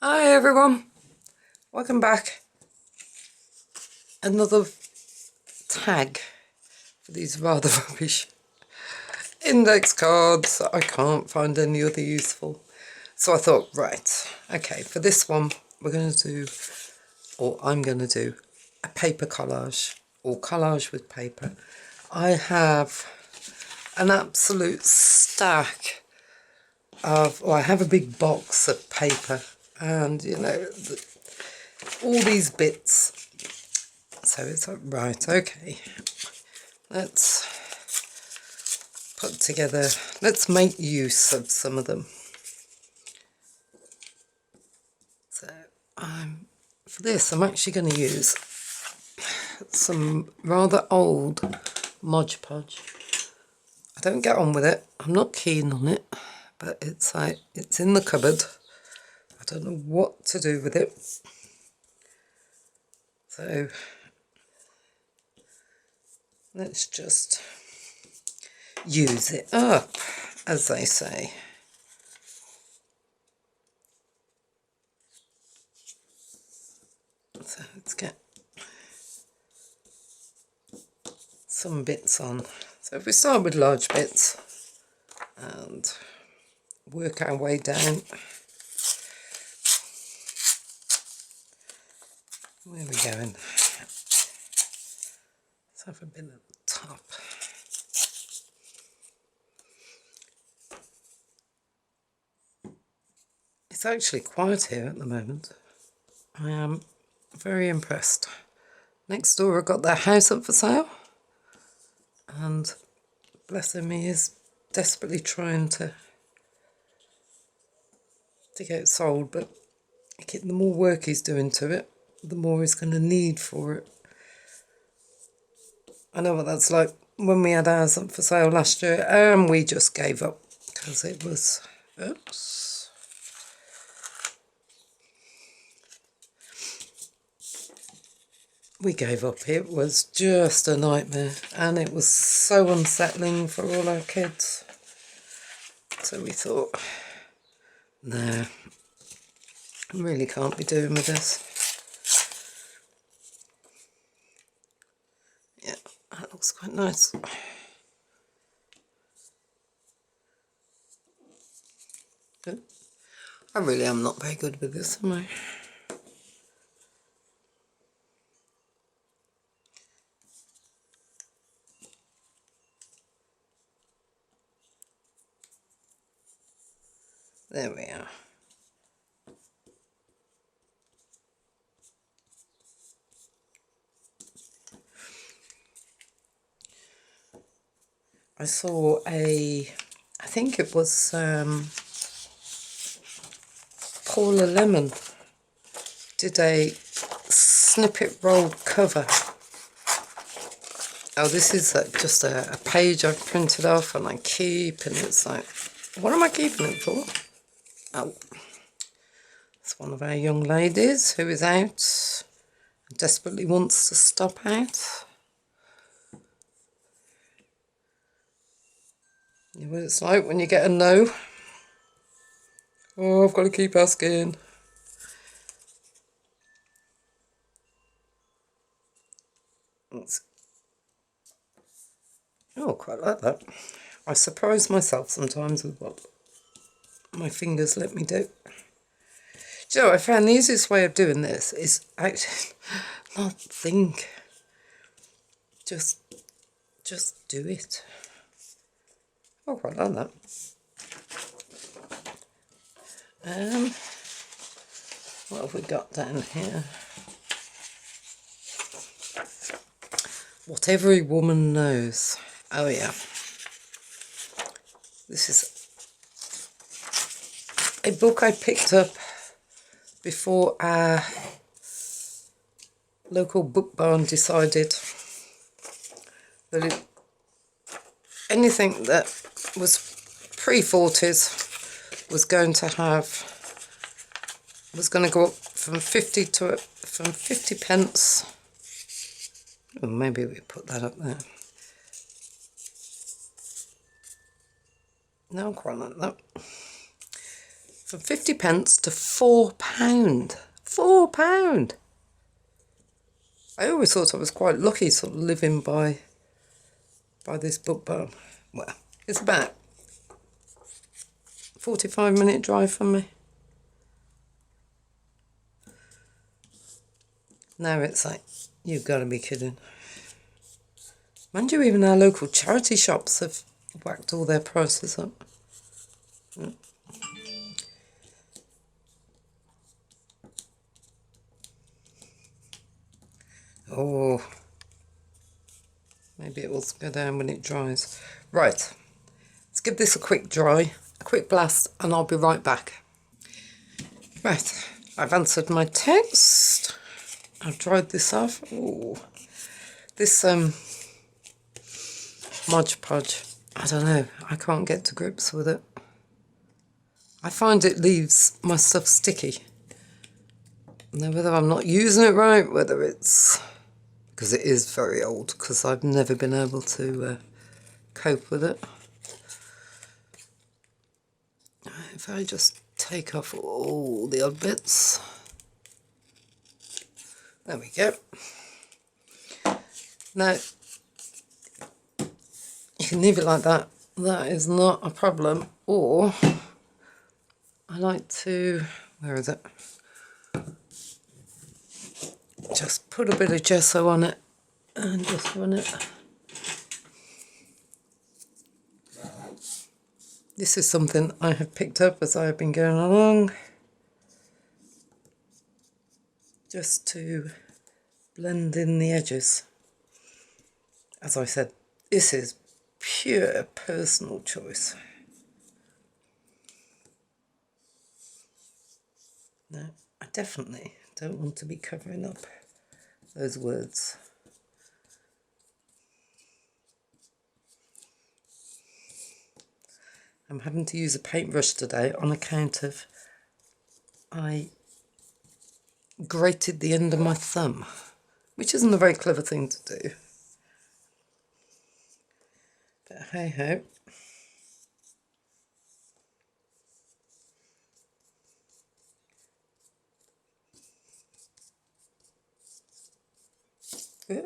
Hi everyone, welcome back. Another tag for these rather rubbish index cards that I can't find any other useful. So I thought, right, okay, for this one we're going to do, or I'm going to do, a paper collage, or collage with paper. I have an absolute stack of, I have a big box of paper, and you know, all these bits. So it's like, right, okay, let's put together, let's make use of some of them. So for this I'm actually going to use some rather old Mod Podge. I don't get on with it, I'm not keen on it, but it's like, it's in the cupboard. I don't know what to do with it. So let's just use it up, as they say. So let's get some bits on. So if we start with large bits and work our way down. Where are we going? Let's have a bit at the top. It's actually quiet here at the moment. I am very impressed. Next door I've got their house up for sale, and bless him, he is desperately trying to get it sold, but the more work he's doing to it, the more he's going to need for it. I know what that's like. When we had ours up for sale last year, and we just gave up because it was, oops. We gave up. It was just a nightmare, and it was so unsettling for all our kids. So we thought, no, I really can't be doing with this. Yeah, that looks quite nice. Good. I really am not very good with this, am I? There we are. I saw I think it was Paula Lemon did a snippet roll cover. Oh, this is just a page I've printed off and I keep, and it's like, what am I keeping it for? Oh, it's one of our young ladies who is out and desperately wants to stop out. You know what it's like when you get a no. Oh, I've got to keep asking. Oh, quite like that. I surprise myself sometimes with what my fingers let me do. Do you know, I found the easiest way of doing this is actually not think. Just do it. Oh, quite like that. What have we got down here? What every woman knows. Oh yeah. This is a book I picked up before our local book barn decided that anything that was pre-40s was going to go up from 50 pence. Oh, maybe we put that up there. No, quite like that. For 50p to £4. £4! I always thought I was quite lucky sort of living by this book bar. Well, it's about 45-minute drive from me. Now it's like, you've got to be kidding. Mind you, even our local charity shops have whacked all their prices up. Oh, maybe it will go down when it dries. Right, let's give this a quick dry, a quick blast, and I'll be right back. Right, I've answered my text. I've dried this off. Oh, this Mod Podge, I don't know, I can't get to grips with it. I find it leaves my stuff sticky. Now, whether I'm not using it right, whether it's because it is very old, because I've never been able to cope with it. If I just take off all the odd bits. There we go. Now, you can leave it like that. That is not a problem. Or, I like to, where is it? Just put a bit of gesso on it and just run it. This is something I have picked up as I have been going along, just to blend in the edges. As I said, this is pure personal choice. Now, I definitely don't want to be covering up those words. I'm having to use a paintbrush today on account of I grated the end of my thumb, which isn't a very clever thing to do. But hey ho. Yeah.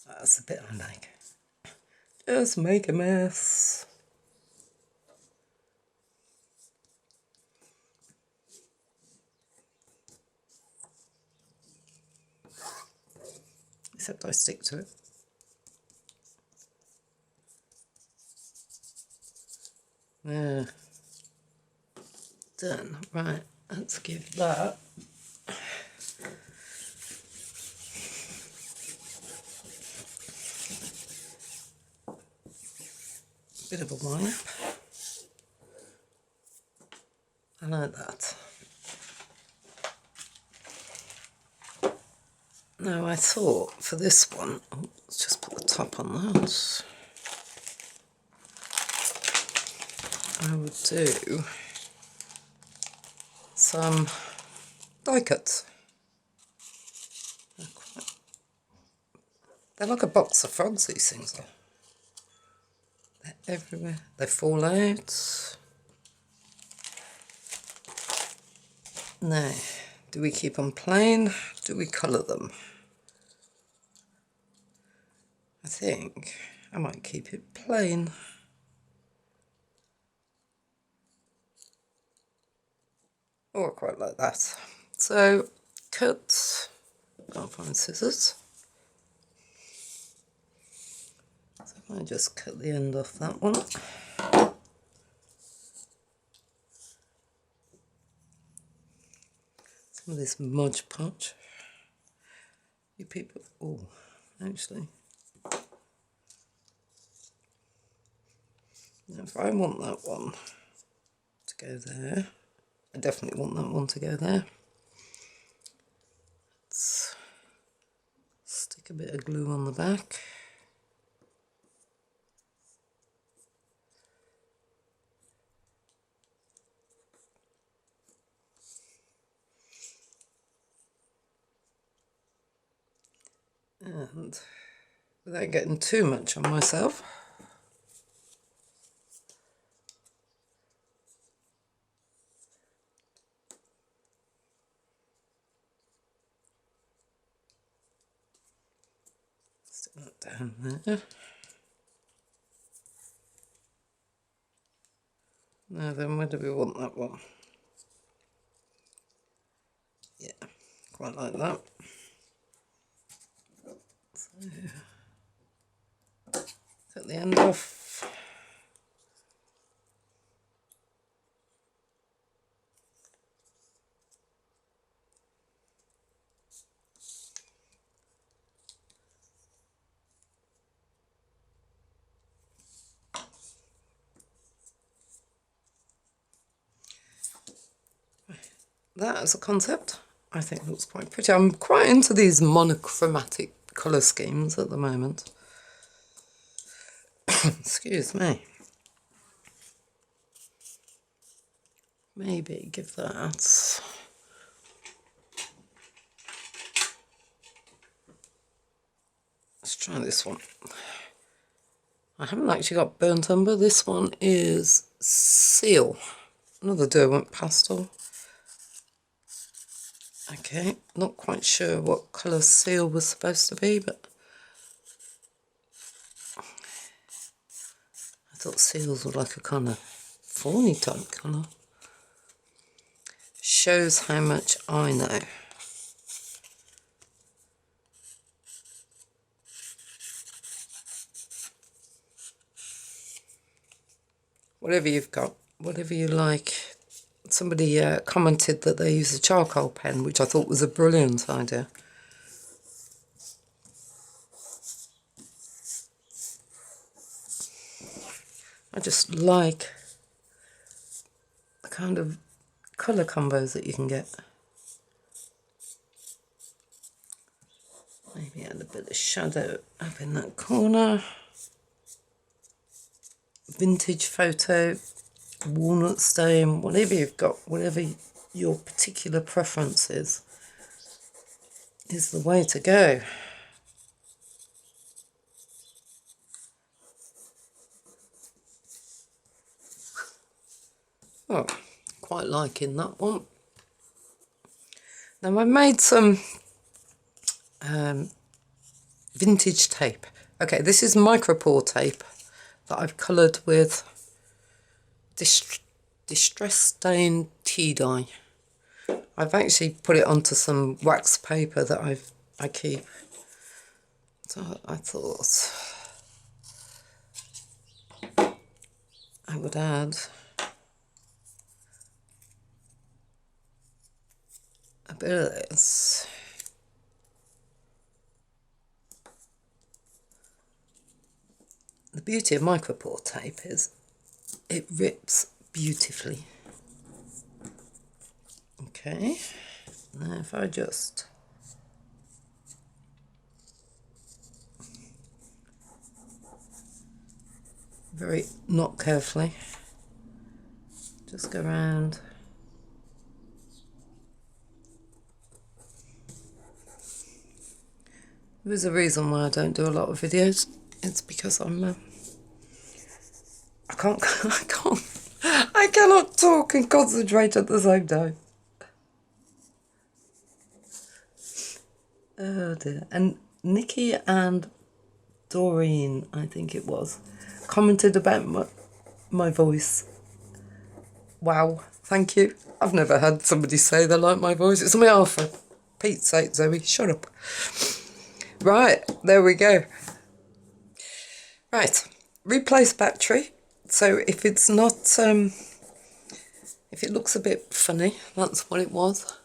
That's a bit I like. Just make a mess. Except I stick to it. Yeah. Done. Right, let's give that a bit of a wipe. I like that. Now I thought for this one, let's just put the top on that. I would do some die cuts. They're like a box of frogs, these things are. They're everywhere. They fall out. Now, do we keep them plain? Do we colour them? I think I might keep it plain. Oh, I quite like that. So, cut. I'll find scissors. So I just cut the end off that one. Some of this Mod Podge. You people, oh, actually. Now if I want that one to go there, I definitely want that one to go there. Let's stick a bit of glue on the back. And without getting too much on myself, Stick that down there. Now then, where do we want that one? Yeah, quite like that. So, cut the end off. That as a concept, I think looks quite pretty. I'm quite into these monochromatic colour schemes at the moment. Excuse me. Maybe give that. Let's try this one. I haven't actually got burnt umber. This one is seal. Another Derwent pastel. Okay, not quite sure what colour seal was supposed to be, but I thought seals were like a kind of fawny type colour. Shows how much I know. Whatever you've got, whatever you like. Somebody commented that they use a charcoal pen, which I thought was a brilliant idea. I just like the kind of colour combos that you can get. Maybe add a bit of shadow up in that corner. Vintage photo, walnut stone, whatever you've got, whatever your particular preference is the way to go. Oh, quite liking that one. Now I made some vintage tape. Okay, this is micropore tape that I've coloured with distress stain tea dye. I've actually put it onto some wax paper that I keep. So I thought I would add a bit of this. The beauty of micropore tape is it rips beautifully. Okay, now if I just very not carefully just go around. There's a reason why I don't do a lot of videos. It's because I cannot talk and concentrate at the same time. Oh dear. And Nikki and Doreen, I think it was, commented about my voice. Wow, thank you. I've never had somebody say they like my voice. It's my for Pete's sake, Zoe, shut up. Right, there we go. Right, replace battery. So if it's not, if it looks a bit funny, that's what it was.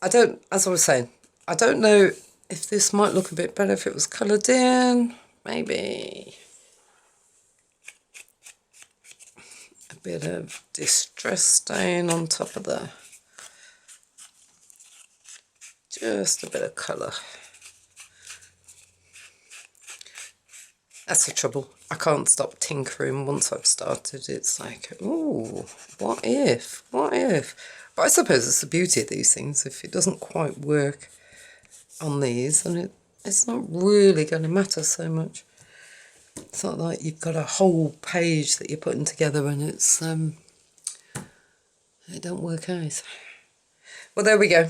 As I was saying, I don't know if this might look a bit better if it was coloured in. Maybe a bit of distress stain on top of the, just a bit of colour. That's the trouble. I can't stop tinkering once I've started. It's like, ooh, what if? What if? But I suppose it's the beauty of these things. If it doesn't quite work on these, then it's not really going to matter so much. It's not like you've got a whole page that you're putting together and it's it don't work out. Well, there we go.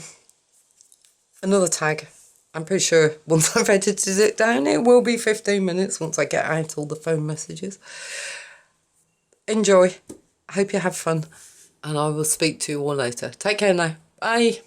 Another tag. I'm pretty sure once I've edited it down, it will be 15 minutes once I get out all the phone messages. Enjoy. I hope you have fun. And I will speak to you all later. Take care now. Bye.